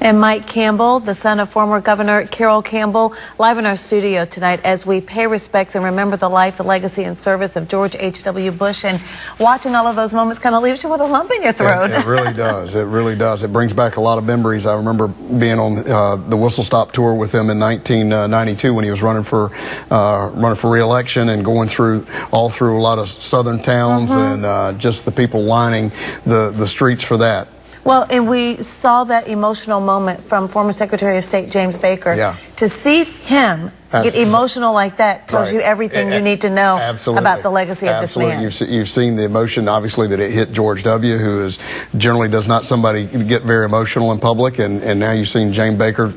And Mike Campbell, the son of former Governor Carroll Campbell, live in our studio tonight as we pay respects and remember the life, the legacy, and service of George H.W. Bush. And watching all of those moments kind of leaves you with a lump in your throat. It really does. It really does. It brings back a lot of memories. I remember being on the Whistle Stop tour with him in 1992 when he was running for re-election and going through a lot of southern towns and just the people lining the streets for that. Well, and we saw that emotional moment from former Secretary of State James Baker. Yeah. To see him get emotional like that tells you everything you need to know about the legacy of this man. You've seen the emotion, obviously, that it hit George W., who is generally does not somebody get very emotional in public, and now you've seen James Baker,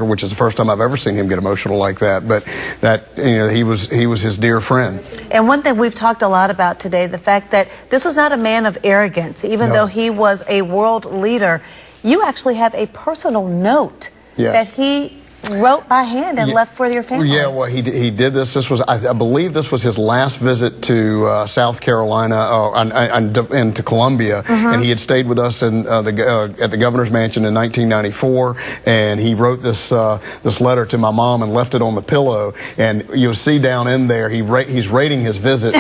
which is the first time I've ever seen him get emotional like that. But that, you know, he was his dear friend. And one thing we've talked a lot about today, the fact that this was not a man of arrogance, even though he was a world leader. You actually have a personal note that he wrote by hand and left for your family. Yeah, well, he did this. This was, I believe, this was his last visit to South Carolina and to Columbia, and he had stayed with us in at the governor's mansion in 1994. And he wrote this letter to my mom and left it on the pillow. And you'll see down in there he's rating his visit,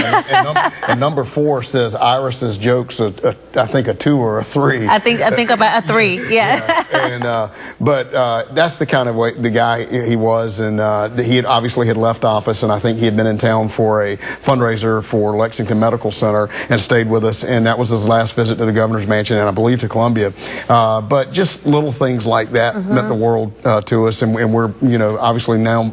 and number 4 says Iris's jokes. I think a 2 or a 3. I think about a 3. Yeah. And but that's the kind of way the guy he was, and he had obviously had left office, and I think he had been in town for a fundraiser for Lexington Medical Center and stayed with us, and that was his last visit to the governor's mansion and I believe to Columbia. But just little things like that meant the world to us, and we're, you know, obviously now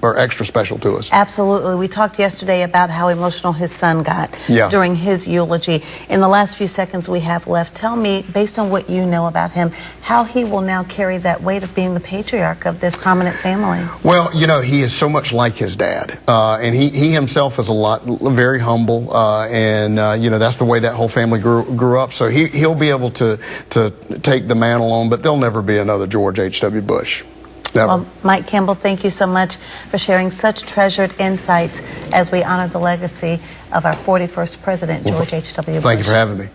are extra special to us. Absolutely. We talked yesterday about how emotional his son got during his eulogy. In the last few seconds we have left, tell me, based on what you know about him, how he will now carry that weight of being the patriarch of this prominent family. Well, you know, he is so much like his dad, and he himself is very humble, and you know, that's the way that whole family grew up. So he'll be able to take the mantle on, but there'll never be another George H.W. Bush. Never. Well, Mike Campbell, thank you so much for sharing such treasured insights as we honor the legacy of our 41st president, George H.W. Bush. Thank you for having me.